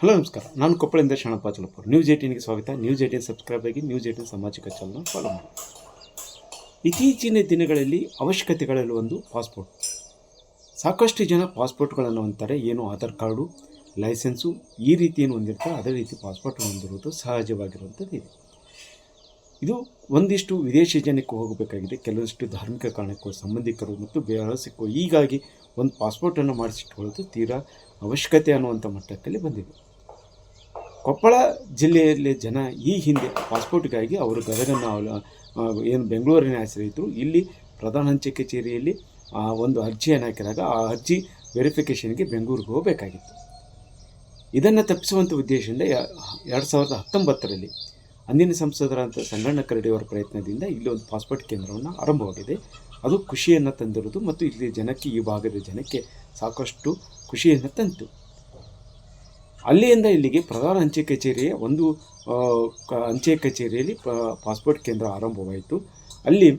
Hello ನಮಸ್ಕಾರ, ನಾನು ಕೊಪ್ಪಳದಿಂದ ಶರಣಪ್ಪ ಚಲಪುರ. ನ್ಯೂಸ್18ಗೆ ಸ್ವಾಗತ. ನ್ಯೂಸ್18 ಸಬ್ಸ್ಕ್ರೈಬ್ ಆಗಿ ನ್ಯೂಸ್18 ಸಾಮಾಜಿಕ ಚಾನಲ್ ಫಾಲೋ ಮಾಡಿ. ಇತ್ತೀಚಿನ ದಿನಗಳಲ್ಲಿ ಅವಶ್ಯಕತೆಗಳಲ್ಲಿ ಒಂದು ಪಾಸ್ಪೋರ್ಟ್. ಸಾಕಷ್ಟು ಜನ ಪಾಸ್ಪೋರ್ಟ್ಗಳನ್ನು ಹೊಂದ್ತಾರೆ. ಏನು ಆಧಾರ್ ಕಾರ್ಡು, ಲೈಸೆನ್ಸು ಈ ರೀತಿ ಏನು ಹೊಂದಿರ್ತಾರೆ, ಅದೇ ರೀತಿ ಪಾಸ್ಪೋರ್ಟ್ ಹೊಂದಿರುವುದು ಸಹಜವಾಗಿರುವಂಥದ್ದು ಇದೆ. ಇದು ಒಂದಿಷ್ಟು ವಿದೇಶಿ ಜನಕ್ಕೆ ಹೋಗಬೇಕಾಗಿದೆ, ಕೆಲವಷ್ಟು ಧಾರ್ಮಿಕ ಕಾರಣಕ್ಕೂ, ಸಂಬಂಧಿಕರು ಮತ್ತು ವ್ಯವಹಾರಕ್ಕೂ ಹೀಗಾಗಿ ಒಂದು ಪಾಸ್ಪೋರ್ಟನ್ನು ಮಾಡಿಸಿಟ್ಕೊಳ್ಳೋದು ತೀರಾ ಅವಶ್ಯಕತೆ ಅನ್ನುವಂಥ ಮಟ್ಟದಲ್ಲಿ ಬಂದಿದೆ. ಕೊಪ್ಪಳ ಜಿಲ್ಲೆಯಲ್ಲಿ ಜನ ಈ ಹಿಂದೆ ಪಾಸ್ಪೋರ್ಟ್ಗಾಗಿ ಅವರು ಗದಗನ್ನು ಏನು ಬೆಂಗಳೂರಿನ ಆಶ್ರಯಿತರು. ಇಲ್ಲಿ ಪ್ರಧಾನ ಅಂಚೆ ಕಚೇರಿಯಲ್ಲಿ ಒಂದು ಅರ್ಜಿಯನ್ನು ಹಾಕಿದಾಗ ಆ ಅರ್ಜಿ ವೆರಿಫಿಕೇಷನ್ಗೆ ಬೆಂಗಳೂರಿಗೆ ಹೋಗಬೇಕಾಗಿತ್ತು. ಇದನ್ನು ತಪ್ಪಿಸುವಂಥ ಉದ್ದೇಶದಿಂದ 2019ರಲ್ಲಿ ಅಂದಿನ ಸಂಸದರಾದ ಸಂಗಣ್ಣ ಕರಡಿಯವರ ಪ್ರಯತ್ನದಿಂದ ಇಲ್ಲಿ ಒಂದು ಪಾಸ್ಪೋರ್ಟ್ ಕೇಂದ್ರವನ್ನು ಆರಂಭವಾಗಿದೆ. ಅದು ಖುಷಿಯನ್ನು ತಂದಿರುವುದು ಮತ್ತು ಇಲ್ಲಿ ಜನಕ್ಕೆ, ಈ ಭಾಗದ ಜನಕ್ಕೆ ಸಾಕಷ್ಟು ಖುಷಿಯನ್ನು ತಂತು. ಅಲ್ಲಿಂದ ಇಲ್ಲಿಗೆ ಪ್ರಧಾನ ಅಂಚೆ ಕಚೇರಿಯ ಒಂದು ಅಂಚೆ ಕಚೇರಿಯಲ್ಲಿ ಪಾಸ್ಪೋರ್ಟ್ ಕೇಂದ್ರ ಆರಂಭವಾಯಿತು. ಅಲ್ಲಿ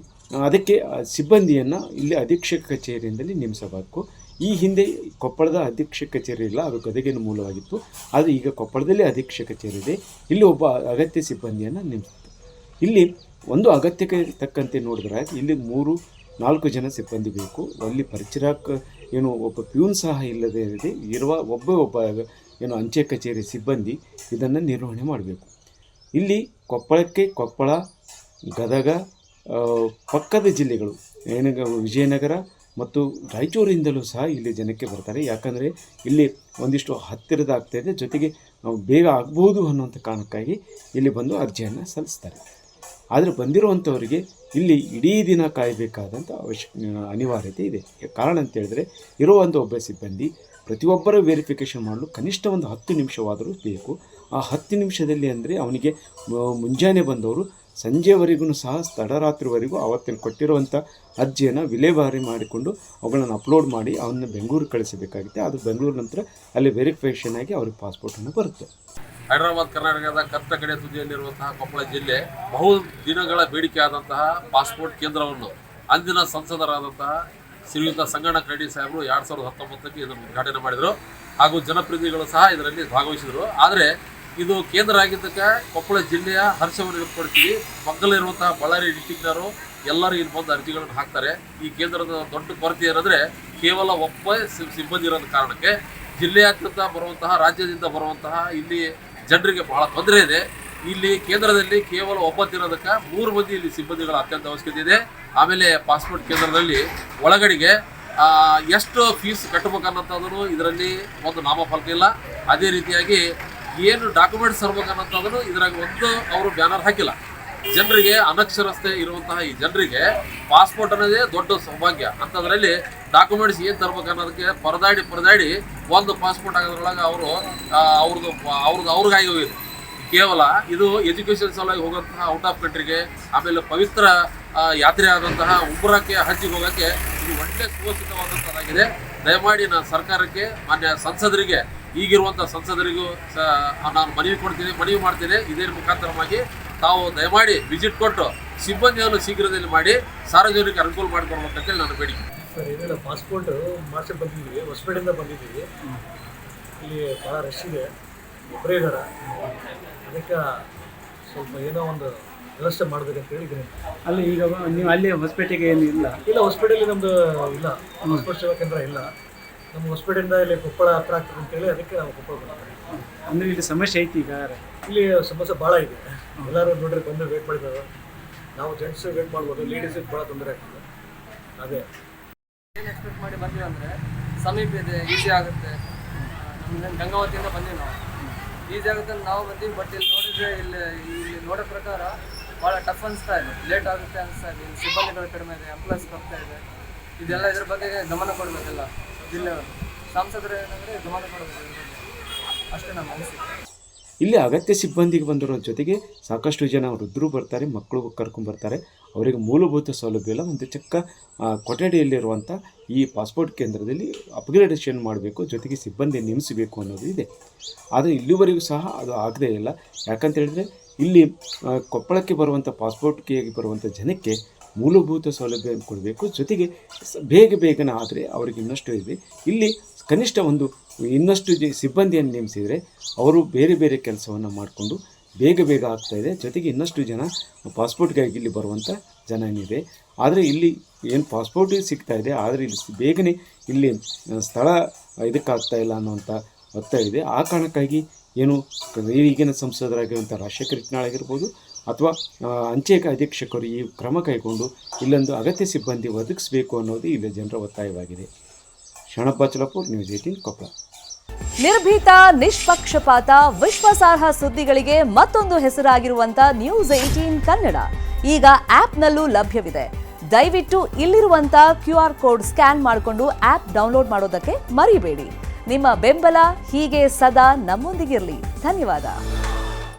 ಅದಕ್ಕೆ ಸಿಬ್ಬಂದಿಯನ್ನು ಇಲ್ಲಿ ಅಧೀಕ್ಷಕ ಕಚೇರಿಯಿಂದಲೇ ನೇಮಿಸಬೇಕು. ಈ ಹಿಂದೆ ಕೊಪ್ಪಳದ ಅಧೀಕ್ಷಕ ಕಚೇರಿ ಇಲ್ಲ, ಅದು ಗದಗಿನ ಮೂಲವಾಗಿತ್ತು. ಆದರೆ ಈಗ ಕೊಪ್ಪಳದಲ್ಲಿ ಅಧೀಕ್ಷಕ ಕಚೇರಿ ಇದೆ. ಇಲ್ಲಿ ಒಬ್ಬ ಅಗತ್ಯ ಸಿಬ್ಬಂದಿಯನ್ನು ನೇಮಿಸಿತ್ತು. ಇಲ್ಲಿ ಒಂದು ಅಗತ್ಯಕ್ಕೆ ತಕ್ಕಂತೆ ನೋಡಿದ್ರೆ ಇಲ್ಲಿ 3-4 ಜನ ಸಿಬ್ಬಂದಿ ಬೇಕು. ಅಲ್ಲಿ ಪರಿಚರಕ ಏನು ಒಬ್ಬ ಪ್ಯೂನ್ ಸಹ ಇಲ್ಲದೇ ಇರುವ ಒಬ್ಬ ಏನು ಅಂಚೆ ಕಚೇರಿ ಸಿಬ್ಬಂದಿ ಇದನ್ನು ನಿರ್ವಹಣೆ ಮಾಡಬೇಕು. ಇಲ್ಲಿ ಕೊಪ್ಪಳ, ಗದಗ, ಪಕ್ಕದ ಜಿಲ್ಲೆಗಳು ವಿಜಯನಗರ ಮತ್ತು ರಾಯಚೂರಿಂದಲೂ ಸಹ ಇಲ್ಲಿ ಜನಕ್ಕೆ ಬರ್ತಾರೆ. ಯಾಕಂದರೆ ಇಲ್ಲಿ ಒಂದಿಷ್ಟು ಹತ್ತಿರದ ಆಗ್ತಾಯಿದೆ, ಜೊತೆಗೆ ಬೇಗ ಆಗ್ಬೋದು ಅನ್ನುವಂಥ ಕಾರಣಕ್ಕಾಗಿ ಇಲ್ಲಿ ಬಂದು ಅರ್ಜಿಯನ್ನು ಸಲ್ಲಿಸ್ತಾರೆ. ಆದರೆ ಬಂದಿರುವಂಥವರಿಗೆ ಇಲ್ಲಿ ಇಡೀ ದಿನ ಕಾಯಬೇಕಾದಂಥ ಅನಿವಾರ್ಯತೆ ಇದೆ. ಕಾರಣ ಅಂತೇಳಿದ್ರೆ ಇರುವಂಥ ಒಬ್ಬ ಸಿಬ್ಬಂದಿ ಪ್ರತಿಯೊಬ್ಬರ ವೆರಿಫಿಕೇಷನ್ ಮಾಡಲು ಕನಿಷ್ಠ ಒಂದು 10 ನಿಮಿಷವಾದರೂ ಬೇಕು. ಆ 10 ನಿಮಿಷದಲ್ಲಿ ಅಂದರೆ ಅವನಿಗೆ ಮುಂಜಾನೆ ಬಂದವರು ಸಂಜೆವರೆಗೂ ಸಹ ತಡರಾತ್ರಿವರೆಗೂ ಆವತ್ತಿನ ಕೊಟ್ಟಿರುವಂಥ ಅರ್ಜಿಯನ್ನು ವಿಲೇವಾರಿ ಮಾಡಿಕೊಂಡು ಅವುಗಳನ್ನು ಅಪ್ಲೋಡ್ ಮಾಡಿ ಅವನ್ನ ಬೆಂಗಳೂರಿಗೆ ಕಳಿಸಬೇಕಾಗುತ್ತೆ. ಅದು ಬೆಂಗಳೂರು ನಂತರ ಅಲ್ಲಿ ವೆರಿಫಿಕೇಷನ್ ಆಗಿ ಅವ್ರಿಗೆ ಪಾಸ್ಪೋರ್ಟನ್ನು ಬರುತ್ತೆ. ಹೈದರಾಬಾದ್ ಕರ್ನಾಟಕದ ಕತ್ತ ಕಡೆ ತುದಿಯಲ್ಲಿರುವಂತಹ ಕೊಪ್ಪಳ ಜಿಲ್ಲೆ ಬಹು ದಿನಗಳ ಬೇಡಿಕೆ ಆದಂತಹ ಪಾಸ್ಪೋರ್ಟ್ ಕೇಂದ್ರವನ್ನು ಅಂದಿನ ಸಂಸದರಾದಂತಹ ಶ್ರೀಯುತ ಸಂಗಣ್ಣ ಕರಡಿ ಸಾಹೇಬರು 2019ಕ್ಕೆ ಇದನ್ನು ಉದ್ಘಾಟನೆ ಮಾಡಿದರು. ಹಾಗೂ ಜನಪ್ರತಿನಿಧಿಗಳು ಸಹ ಇದರಲ್ಲಿ ಭಾಗವಹಿಸಿದರು. ಆದರೆ ಇದು ಕೇಂದ್ರ ಆಗಿದ್ದಕ್ಕೆ ಕೊಪ್ಪಳ ಜಿಲ್ಲೆಯ ಹರ್ಷವನ್ನು ವ್ಯಕ್ತಪಡಿಸ್ತೀವಿ. ಮಗ್ಗಲಿರುವಂತಹ ಬಳ್ಳಾರಿ ಡಿಸ್ಟಿಕ್ನವರು ಎಲ್ಲರೂ ಇಲ್ಲಿ ಬಂದು ಅರ್ಜಿಗಳನ್ನು ಹಾಕ್ತಾರೆ. ಈ ಕೇಂದ್ರದ ದೊಡ್ಡ ಕೊರತೆ ಏನಂದರೆ ಕೇವಲ ಒಬ್ಬ ಸಿಬ್ಬಂದಿ ಇರೋದ ಕಾರಣಕ್ಕೆ ಜಿಲ್ಲೆಯಾದ್ಯಂತ ಬರುವಂತಹ, ರಾಜ್ಯದಿಂದ ಬರುವಂತಹ ಇಲ್ಲಿ ಜನರಿಗೆ ಬಹಳ ತೊಂದರೆ ಇದೆ. ಇಲ್ಲಿ ಕೇಂದ್ರದಲ್ಲಿ ಕೇವಲ ಒಬ್ಬತ್ತಿರೋದಕ್ಕೆ 3 ಮಂದಿ ಇಲ್ಲಿ ಸಿಬ್ಬಂದಿಗಳ ಅತ್ಯಂತ ಅವಶ್ಯಕತೆ ಇದೆ. ಆಮೇಲೆ ಪಾಸ್ಪೋರ್ಟ್ ಕೇಂದ್ರದಲ್ಲಿ ಒಳಗಡೆಗೆ ಎಷ್ಟು ಫೀಸ್ ಕಟ್ಟಬೇಕನ್ನೋಂಥದ್ದು ಇದರಲ್ಲಿ ಒಂದು ನಾಮಫಲಕ ಇಲ್ಲ. ಅದೇ ರೀತಿಯಾಗಿ ಏನು ಡಾಕ್ಯುಮೆಂಟ್ಸ್ ತರಬೇಕನ್ನೋಂಥದ್ದು ಇದರಾಗ ಒಂದು ಅವರು ಬ್ಯಾನರ್ ಹಾಕಿಲ್ಲ. ಜನರಿಗೆ, ಅನಕ್ಷರಸ್ಥೆ ಇರುವಂತಹ ಈ ಜನರಿಗೆ ಪಾಸ್ಪೋರ್ಟ್ ಅನ್ನೋದೇ ದೊಡ್ಡ ಸೌಭಾಗ್ಯ. ಅಂಥದ್ರಲ್ಲಿ ಡಾಕ್ಯುಮೆಂಟ್ಸ್ ಏನು ತರಬೇಕನ್ನೋದಕ್ಕೆ ಪರದಾಡಿ ಒಂದು ಪಾಸ್ಪೋರ್ಟ್ ಆಗೋದ್ರೊಳಗೆ ಅವ್ರಿಗಾಗಿ ಹೋಗಿದ್ರು. ಕೇವಲ ಇದು ಎಜುಕೇಷನ್ ಸಲುವಾಗಿ ಹೋಗುವಂತಹ ಔಟ್ ಆಫ್ ಕಂಟ್ರಿಗೆ, ಆಮೇಲೆ ಪವಿತ್ರ ಯಾತ್ರೆ ಆದಂತಹ ಉಮ್ರಾಕ್ಕೆ, ಹಜ್ಜಿಗೆ ಹೋಗೋಕ್ಕೆ ಇದು ಒಳ್ಳೆ ಸುವರ್ಜಿತವಾದಂಥದ್ದಾಗಿದೆ. ದಯಮಾಡಿ ನಾನು ಸರ್ಕಾರಕ್ಕೆ, ಮಾನ್ಯ ಸಂಸದರಿಗೆ, ಈಗಿರುವಂಥ ಸಂಸದರಿಗೂ ನಾನು ಮನವಿ ಮಾಡ್ತೀನಿ. ಇದೇ ಮುಖಾಂತರವಾಗಿ ತಾವು ದಯಮಾಡಿ ವಿಸಿಟ್ ಕೊಟ್ಟು ಸಿಬ್ಬಂದಿಯನ್ನು ಶೀಘ್ರದಲ್ಲಿ ಮಾಡಿ ಸಾರ್ವಜನಿಕ ಅನುಕೂಲ ಮಾಡಿಕೊಡ್ಬೇಕಂತೇಳಿ ನಾನು ಬೇಡಿಕೆ. ಸರ್, ಏನಿಲ್ಲ, ಪಾಸ್ಪೋರ್ಟ್ ಮಾಡಿಸಿ ಬಂದಿದ್ದೀವಿ, ಹೊಸಪೇಟೆಯಿಂದ ಬಂದಿದ್ದೀವಿ. ಇಲ್ಲಿ ಭಾಳ ರಶ್ ಇದೆ, ಒಬ್ಬರೇ ಇದ್ದಾರೆ. ಅದಕ್ಕೆ ಸ್ವಲ್ಪ ಏನೋ ಒಂದು ವ್ಯವಸ್ಥೆ ಮಾಡಬೇಕಂತ ಹೇಳಿದ್ದೀನಿ. ಅಲ್ಲಿ ಈಗ ನೀವು ಅಲ್ಲಿ ಹೊಸಪೇಟೆಗೆ ಏನು ಇಲ್ಲ? ಹೊಸಪೇಟೆಯಲ್ಲಿ ನಮ್ಮದು ಇಲ್ಲ, ಪಾಸ್ಪೋರ್ಟ್ ಸೇವಾ ಕೇಂದ್ರ ಇಲ್ಲ. ನಮ್ಮ ಹೊಸಪೇಟೆಯಿಂದ ಇಲ್ಲಿ ಕೊಪ್ಪಳ ಹತ್ರ ಆಗ್ತದೆ ಅಂತೇಳಿ ಅದಕ್ಕೆ ನಾವು ಕೊಪ್ಪಳ ಬಂದಿದ್ದೀವಿ. ಅಂದರೆ ಇಲ್ಲಿ ಸಮಸ್ಯೆ ಐತಿ. ಈಗ ಇಲ್ಲಿ ಸಮಸ್ಯೆ ಭಾಳ ಇದೆ. ಎಲ್ಲರೂ ನೋಡ್ರಿ ಬಂದು ವೇಟ್ ಮಾಡಿದ್ದಾರೆ. ನಾವು ಜೆಂಟ್ಸ್ ವೇಟ್ ಮಾಡ್ಬೋದು, ಲೇಡೀಸಿಗೆ ಭಾಳ ತೊಂದರೆ ಆಗ್ತದೆ. ಅದೇ ಏನು ಎಕ್ಸ್ಪೆಕ್ಟ್ ಮಾಡಿ ಬಂದೀವಿ ಅಂದರೆ ಸಮೀಪ ಇದೆ, ಈಸಿ ಆಗುತ್ತೆ. ನಮ್ಮ ಗಂಗಾವತಿಯಿಂದ ಬಂದೀವಿ ನಾವು, ಈಸಿ ಆಗುತ್ತೆ ಅಂತ ನಾವು ಬಂದೀವಿ. ಬಟ್ ಇಲ್ಲಿ ನೋಡಿದರೆ ಇಲ್ಲಿ ನೋಡೋ ಪ್ರಕಾರ ಭಾಳ ಟಫ್ ಅನಿಸ್ತಾ ಇದೆ, ಲೇಟ್ ಆಗುತ್ತೆ ಅನಿಸ್ತಾ ಇದೆ. ಸಿಬ್ಬಂದಿಗಳು ಕಡಿಮೆ ಇದೆ, ಎಂಪ್ಲಾಯ್ಸ್ ಬರ್ತಾ ಇದೆ. ಇದೆಲ್ಲ ಇದ್ರ ಬಗ್ಗೆ ಗಮನ ಕೊಡಬೇಕಲ್ಲ ಜಿಲ್ಲೆಯವರು, ಸಂಸದರು ಏನಂದರೆ ಗಮನ ಕೊಡಬೇಕು ಅಷ್ಟೇ ನಮ್ಮ ಅನಿಸಿಕೆ. ಇಲ್ಲಿ ಅಗತ್ಯ ಸಿಬ್ಬಂದಿಗೆ ಬಂದಿರೋ ಜೊತೆಗೆ ಸಾಕಷ್ಟು ಜನ ವೃದ್ಧರು ಬರ್ತಾರೆ, ಮಕ್ಕಳು ಕರ್ಕೊಂಡ್ಬರ್ತಾರೆ. ಅವರಿಗೆ ಮೂಲಭೂತ ಸೌಲಭ್ಯ ಇಲ್ಲ. ಒಂದು ಚಿಕ್ಕ ಕೊಠಡಿಯಲ್ಲಿರುವಂಥ ಈ ಪಾಸ್ಪೋರ್ಟ್ ಕೇಂದ್ರದಲ್ಲಿ ಅಪ್ಗ್ರೇಡೇಷನ್ ಮಾಡಬೇಕು, ಜೊತೆಗೆ ಸಿಬ್ಬಂದಿ ನೇಮಿಸಬೇಕು ಅನ್ನೋದು ಇದೆ. ಆದರೆ ಇಲ್ಲಿವರೆಗೂ ಸಹ ಅದು ಆಗದೇ ಇಲ್ಲ. ಯಾಕಂತ ಹೇಳಿದ್ರೆ ಇಲ್ಲಿ ಕೊಪ್ಪಳಕ್ಕೆ ಬರುವಂಥ ಪಾಸ್ಪೋರ್ಟ್ಗೆ ಬರುವಂಥ ಜನಕ್ಕೆ ಮೂಲಭೂತ ಸೌಲಭ್ಯ ಕೊಡಬೇಕು, ಜೊತೆಗೆ ಬೇಗನೆ ಆದರೆ ಅವರಿಗೆ ಇನ್ನಷ್ಟು ಇದೆ. ಇಲ್ಲಿ ಕನಿಷ್ಠ ಒಂದು ಇನ್ನಷ್ಟು ಸಿಬ್ಬಂದಿಯನ್ನು ನೇಮಿಸಿದರೆ ಅವರು ಬೇರೆ ಬೇರೆ ಕೆಲಸವನ್ನು ಮಾಡಿಕೊಂಡು ಬೇಗ ಆಗ್ತಾಯಿದೆ. ಜೊತೆಗೆ ಇನ್ನಷ್ಟು ಜನ ಪಾಸ್ಪೋರ್ಟ್ಗಾಗಿ ಇಲ್ಲಿ ಬರುವಂಥ ಜನ ಏನಿದೆ. ಆದರೆ ಇಲ್ಲಿ ಏನು ಪಾಸ್ಪೋರ್ಟ್ ಸಿಗ್ತಾ ಇದೆ, ಆದರೆ ಇಲ್ಲಿ ಬೇಗನೆ ಇಲ್ಲಿ ಸ್ಥಳ ಇದಕ್ಕಾಗ್ತಾ ಇಲ್ಲ ಅನ್ನುವಂಥ ಒತ್ತಾಯ ಇದೆ. ಆ ಕಾರಣಕ್ಕಾಗಿ ಏನು ಈಗಿನ ಸಂಸದರಾಗಿರುವಂಥ ರಾಜಶೇಖರ್ ಹಿಟ್ನಾಳ್ ಆಗಿರ್ಬೋದು ಅಥವಾ ಅಂಚೆ ಅಧೀಕ್ಷಕರು ಈ ಕ್ರಮ ಕೈಗೊಂಡು ಇಲ್ಲೊಂದು ಅಗತ್ಯ ಸಿಬ್ಬಂದಿ ಒದಗಿಸಬೇಕು ಅನ್ನೋದು ಇಲ್ಲಿ ಜನರ ಒತ್ತಾಯವಾಗಿದೆ. ಶರಣಪ್ಪ ಚಲಪುರ್, ನ್ಯೂಸ್ 18 ಕೊಪ್ಪಳ. ನಿರ್ಭೀತ, ನಿಷ್ಪಕ್ಷಪಾತ, ವಿಶ್ವಾಸಾರ್ಹ ಸುದ್ದಿಗಳಿಗೆ ಮತ್ತೊಂದು ಹೆಸರಾಗಿರುವಂತ ನ್ಯೂಸ್ 18 ಕನ್ನಡ ಈಗ ಆಪ್ನಲ್ಲೂ ಲಭ್ಯವಿದೆ. ದಯವಿಟ್ಟು ಇಲ್ಲಿರುವಂತ QR ಕೋಡ್ ಸ್ಕ್ಯಾನ್ ಮಾಡಿಕೊಂಡು ಆಪ್ ಡೌನ್ಲೋಡ್ ಮಾಡೋದಕ್ಕೆ ಮರಿಬೇಡಿ. ನಿಮ್ಮ ಬೆಂಬಲ ಹೀಗೆ ಸದಾ ನಮ್ಮೊಂದಿಗಿರಲಿ. ಧನ್ಯವಾದ.